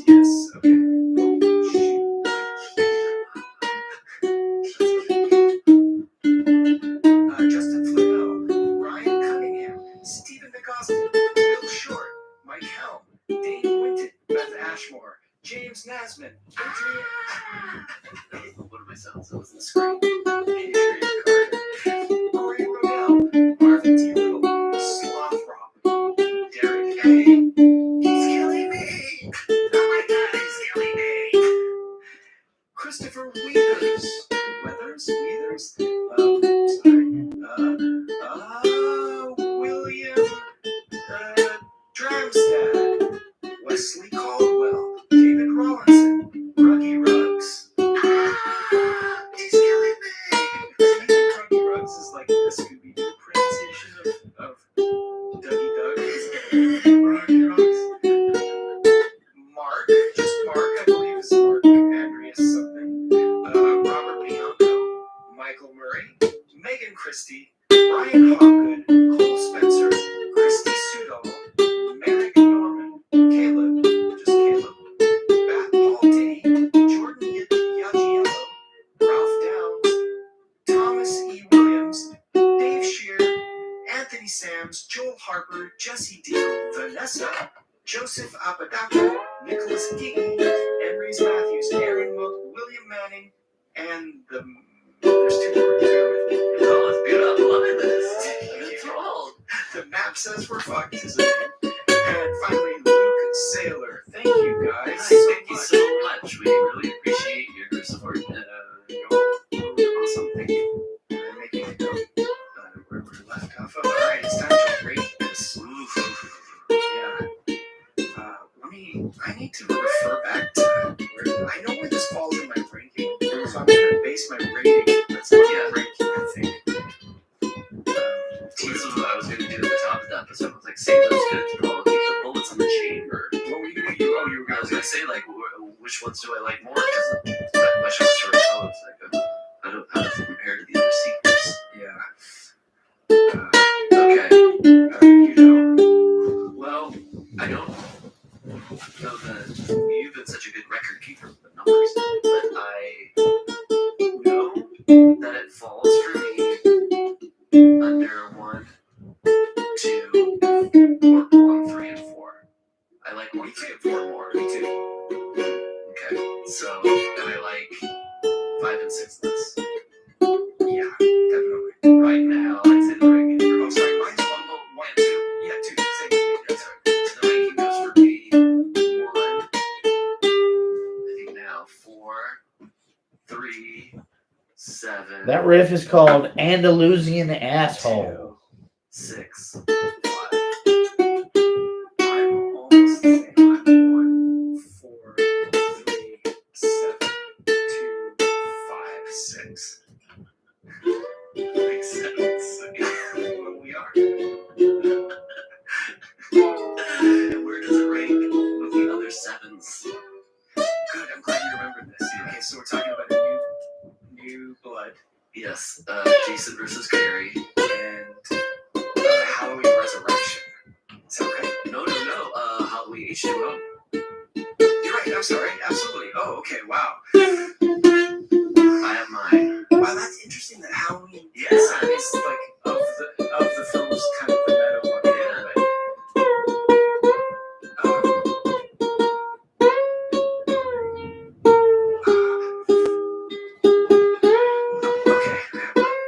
Yes, okay. Justin Flamel, Ryan Cunningham, Stephen DeCosta, Will Short, Mike Helm, Dane Winton, Beth Ashmore, James Nasman, Adrian. What are my sounds? That was the screen. Adrian Carter, Corey Rodell, Marvin T. Little, Sloth Rob, Derek A. He's killing me! Oh my god, he's killing me! Christopher Weathers, William Dramstad, Wesley Caldwell, David Rawlinson, Ruggy Ruggs. He's killing me! I think Ruggy Ruggs is like the Scooby-Doo pronunciation of Dougie Doug. Ruggy Ruggs. Mark, just Mark, I believe is Mark Andreas something. Robert Bianco, Michael Murray, Megan Christie, Ryan Hawgood, Cole Spencer, Christy Sudol, Merrick Norman, Caleb, just Caleb, Matt Paul Denny, Jordan Yagiello, Ralph Downs, Thomas E. Williams, Dave Shear, Anthony Sams, Joel Harper, Jesse Deal, Vanessa, Joseph Apodaca, Nicholas Giggy, Henrys Matthews, Aaron Mook, William Manning, and there's 2 more. Bear with me. Oh, it's beautiful. I'm loving this. I'm enthralled. The map says we're fucked is the name. And finally, Luke Saylor. Thank you guys. Thank you so much. We really appreciate your support. You're awesome. Thank you. And making it go where we're left off of. All right, it's time to rate this. Yeah. I need to refer back to where I know where this falls in my ranking, so I'm gonna base my rating. That's not my ranking, I think. This is what I was going to do at the top of the episode. I was like, say those good to all keep the bullets in the chamber. What were you gonna do? Oh, you were I was gonna going to say, like, which ones do I like more? Because that question was sort of how does it compare to the other sequels? Yeah. Okay. You know. Well, I don't know that you've been such a good record keeper with the numbers, but I know that it falls for me under 1, 2, or 1, 3, and 4. I like 1, 3, and 4 more. Me too. Okay, so and I like 5 and 6 less. Yeah, definitely. Right now, I'd say the ranking. Oh, sorry, mine's 1 and 2. Yeah, 2. Same thing. That's right. So the ranking goes for me 1. I think now 4, 3, 3, 7. That riff is called Andalusian Asshole. 6. I'm almost the same. I'm 1, 4, 3, 7, 2, 5, 6. Makes sense. Well, we are. And where does it rank with the other 7s? Good, I'm glad you remembered this. Okay, so we're talking about a new blood Yes, Jason versus Carrie. and Halloween Resurrection. Is that right? No, Halloween H2O. You're right, I'm sorry. Absolutely. Oh, okay, wow. I have mine. Wow, that's interesting that Halloween Yes. is like of the films kind of the meta one. Yeah. Okay.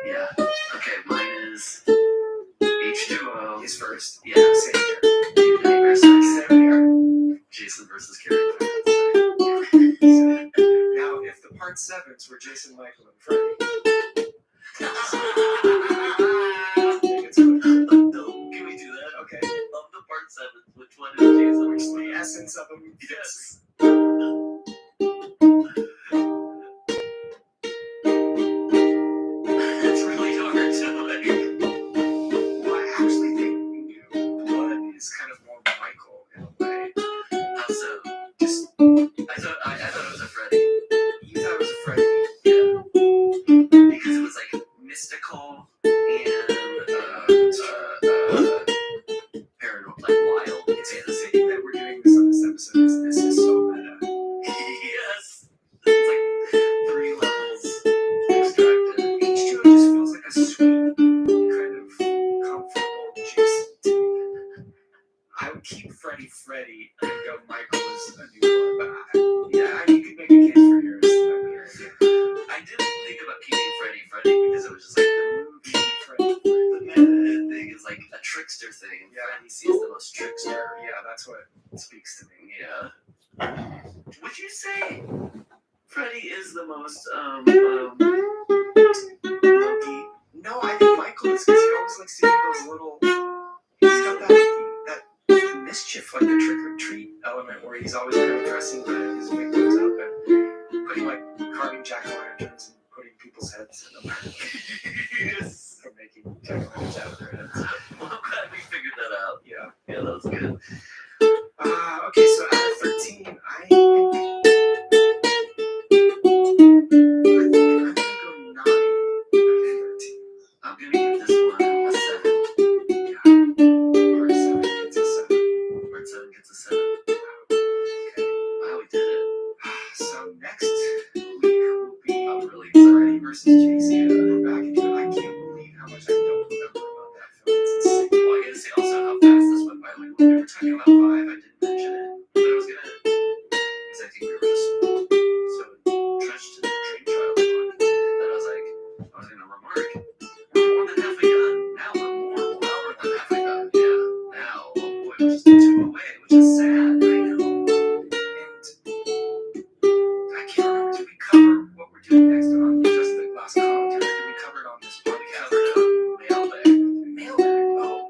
Yeah. Okay, mine is H2O. He's first. Yeah. Same here. Nightmare second. Same here. Jason versus Carrie. Now, if the part 7s were Jason, Michael, and Freddy, I think it's good. No, can we do that? Okay. Of the part 7, which one is Jason? Which the essence of them Yes. It's really hard to like. Well, I actually think New Blood is kind of more Michael in a way. How so? Just, I thought it was a Freddy. you thought it was a Freddy. Yeah. Because it was like mystical and paranormal, like wild. It's interesting that we're doing this on this episode. This is so meta. Yes. It's like 3 levels extracted. H2O just feels like a sweet, kind of comfortable Jason to me. I would keep Freddy and go Michael as a New Blood, but you could make a case for yours. I didn't think about keeping Freddy because it was just like the movie. Freddy. The meta thing is like a trickster thing. Yeah. Freddy sees the most trickster. Yeah, that's what speaks to me. Yeah. Would you say Freddy is the most Low-key. No, I think Michael is because he always likes to do those little. He's got that mischief, like the trick or treat element, where he's always kind of dressing his victims up and putting like carving jack-o'-lanterns and putting people's heads in them. Yes. Or making jack-o'-lanterns out of their heads. Well, I'm glad we figured that out. Yeah. Yeah, that was good. Okay, so out of 13, I think I'm gonna go 9 out of 13. I'm gonna give this one a 7. Yeah. Part 7 gets a 7. Part 7 gets a 7. Okay. Wow, we did it. So next week will be I'm really excited. Freddy versus Jason. We're back into it. I can't believe how much I don't remember about that film. It's insane. Well, I gotta say also how fast this went by. Like when we were talking about 5, I didn't mention it, but I was gonna, because I think we were just so entrenched in the dream child one that I was gonna remark, we're more than halfway done. Now we're more than halfway done. Yeah. Now, oh boy, we're just 2 away, which is sad. I know. And I can't remember. Did we cover what we're doing next on just the last commentary? Did we cover it on this We podcast? covered mailbag. Mailbag. Oh.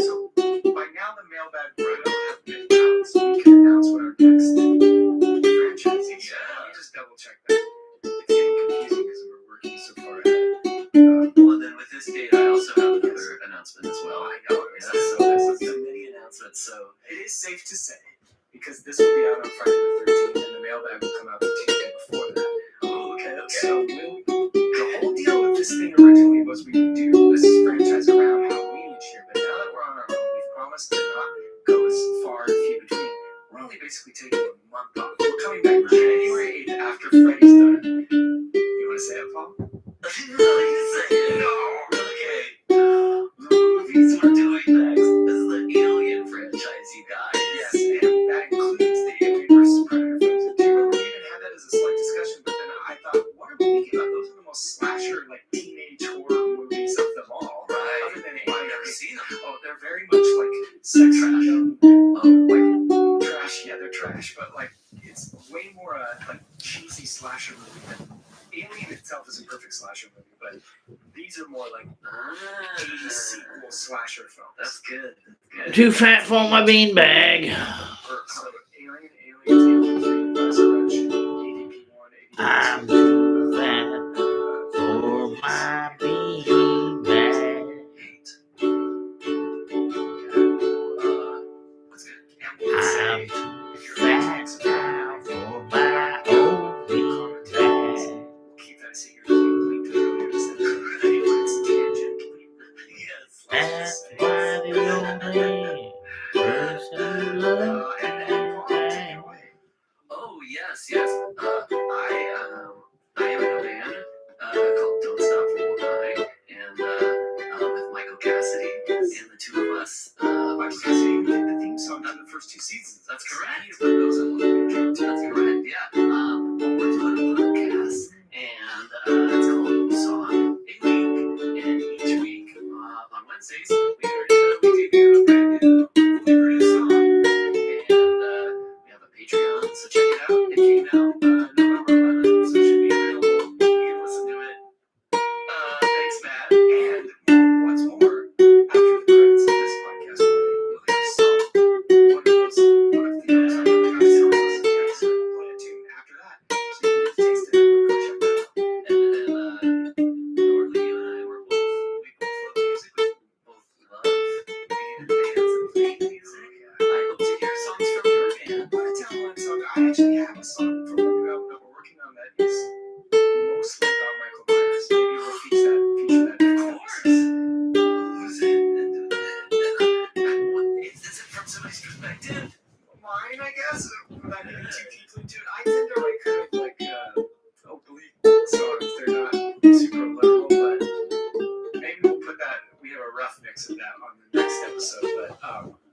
So by now the mailbag will have been out, so we can announce what our next franchise is. Yeah. Let me just double check that. It's getting confusing because we're working so far ahead. Well, and then with this date, I also have another announcement as well. I know. Yeah, So so this this is is a mini announcement. So it is safe to say, because this will be out on Friday the 13th, and the mailbag will come out the Tuesday before that. oh, okay. So the whole deal with this thing originally was we would do this franchise around Halloween each year, but now that we're on our own, we've promised to not go as far and few between. We're only basically taking a month off. We're coming back January 8th after Freddy's done. You want to say it, Paul? No, you say it. No. Okay. The movies we're doing next is the Alien franchise, you guys. Yes, and that includes the Alien vs. Predator films. And do you remember we even had that as a slight discussion? But then I thought, what are we thinking about? Those are the most slasher, like teenage horror movies of them all. Right. Other than I've never seen them. Oh, they're very much like sex Trash. like trash. Yeah, they're trash, but like it's way more like cheesy slasher movie than as a perfect slasher movie, but these are more like 80s sequel slasher films. That's good. Too fat for my beanbag. So Alien, Resurrection, ADP-1, I'm ADP-2. too fat for my beanbag. I'm too fat now for my old beanbag. Keep that secret. That's why the only person who loves me. Oh yes. I am in a band called Don't Stop for One Night, and with Michael Cassidy and the two of us. Michael Cassidy did the theme song to the first 2 seasons. That's correct. That's correct. Yeah. We're doing a podcast, and it's called Song a Week, and each week on Wednesdays we debut a brand new produced song, and we have a Patreon, so check it out. It came out November 11th, so it should be available. You can listen to it. Thanks, Matt. And what's more, after the credits of this podcast play, you'll hear a song. One of the songs on the podcast play a tune after that. So you can taste it and go check that out. And then, Norley, you and I we both love music. We both love being in bands and playing music. I hope to hear songs from your band. What a talent song. I actually have a song from the new album that we're working on that is mostly about Michael Myers. Maybe we'll feature that. Of course. Who's it? Is it from somebody's perspective? Mine, I guess, without getting too deeply into it. I tend to like kind of like oblique songs. They're not super literal, but maybe we'll put that. We have a rough mix of that on the next episode. But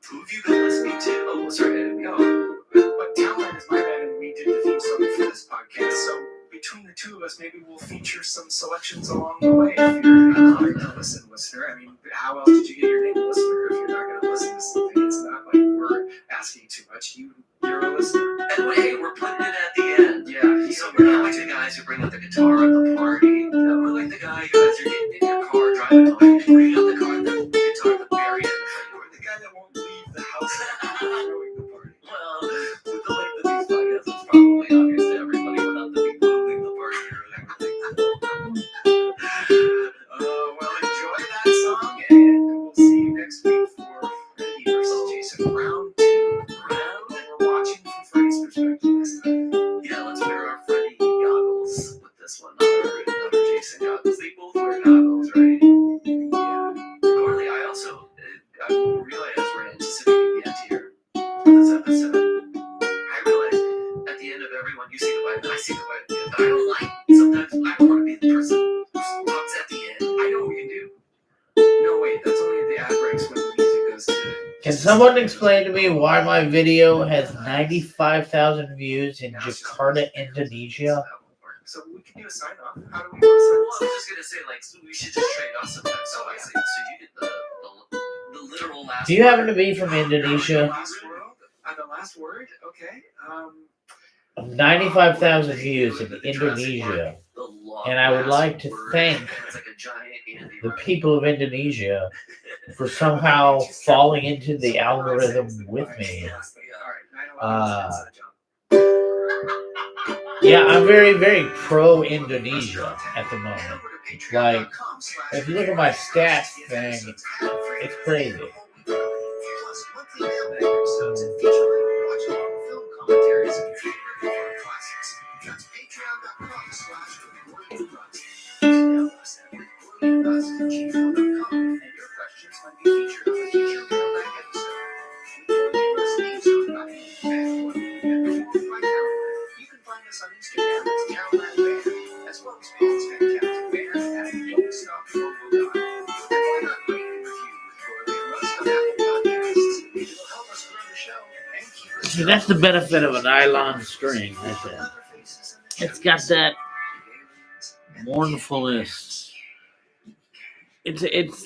Who have you been listening to? Oh, sorry, I didn't no, know. but Talent is my band, and we did the theme song for this podcast. So between the two of us, maybe we'll feature some selections along the way. If you're not going to listen, listener, I mean, how else did you get your name, listener? If you're not going to listen to something, it's not like we're asking too much. You're a listener. And hey, we're putting it at the end. Yeah. So we're not like the guys who bring out the guitar at the party. No, we're like the guy who, as you're getting in your car driving home, you bring out the guitar at the very end. We're the guy that won't leave the house during the party. Well, with the length of these podcasts, it's probably obvious to everybody we're not the people who leave the party early. Well, enjoy that song, and we'll see you next week for Freddy versus Jason round 2. We're watching from Freddy's perspective this time. Yeah, let's wear our Freddy goggles with this one. Not our Jason goggles. They both wear goggles, right? Yeah. Corley, I also I realized we're anticipating the end here for this episode. I realized at the end of everyone, you say goodbye, and I say goodbye at the end. But I don't like, sometimes I don't want to be the person who talks at the end. I know what we can do. No, wait, that's only the ad breaks when the music goes to. Can someone explain to me why my video has 95,000 views in Jakarta, Indonesia? So we can do a sign off. How do we Well, do I was just gonna say, like, so we should just trade off sometimes. So I say, so you get the literal last. Do you word. happen to be from the Indonesia? last word? Okay. 95,000 views in Indonesia. The long And I would last like to word. thank It's like a giant Andy the Ryan. people of Indonesia for somehow falling into the algorithm with me. Yeah, I'm very, very pro Indonesia at the moment. Like, if you look at my stats thing, it's crazy. On Instagram, it's Caroline Band, as well as Paul's fantastic band at Don't Stop for One Night. And why not rate and review with Corley and Russ on Apple Podcasts? It'll help us grow the show and keep us. See, that's the benefit of a nylon string. That's it. It's got that mournfulness. It's.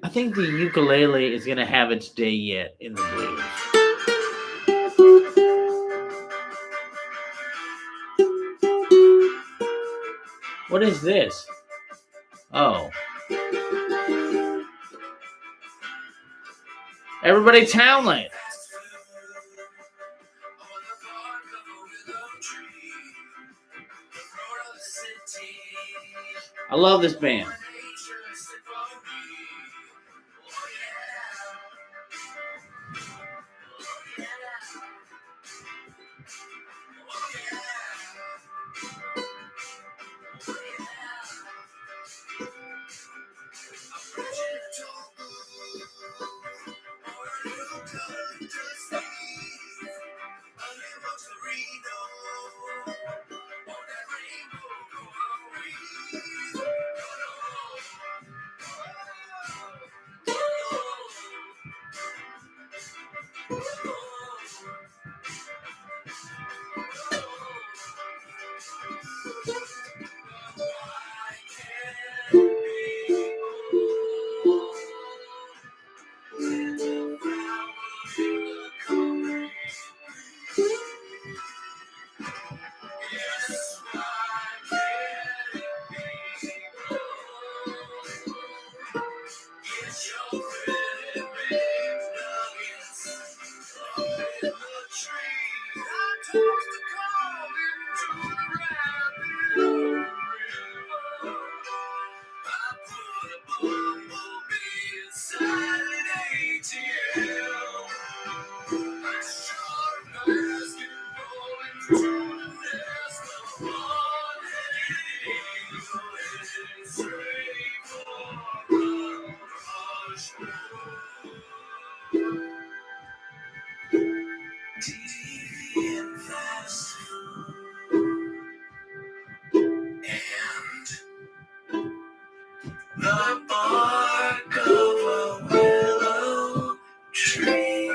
I think the ukulele is gonna have its day yet in the blues. What is this? Oh. Everybody Townland. I love this band. The bark of a willow tree.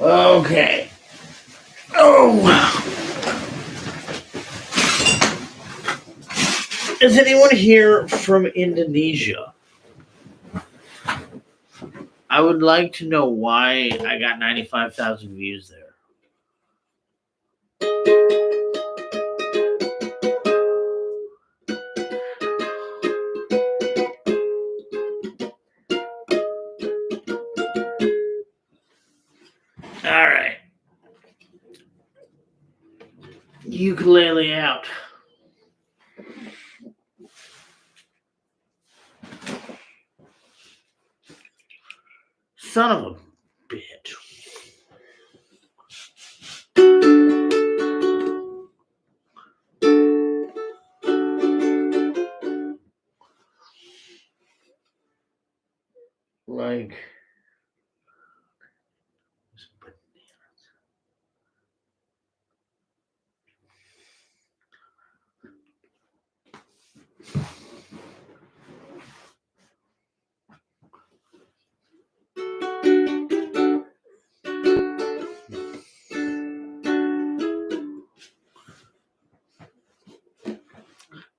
Okay. Oh, wow. Is anyone here from Indonesia? I would like to know why I got 95,000 views there. All right. Ukulele out. son of a bitch. Like,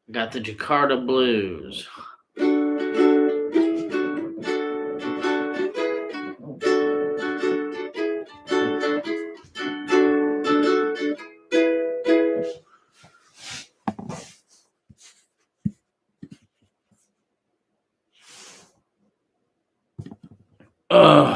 got the Jakarta Blues. Ugh.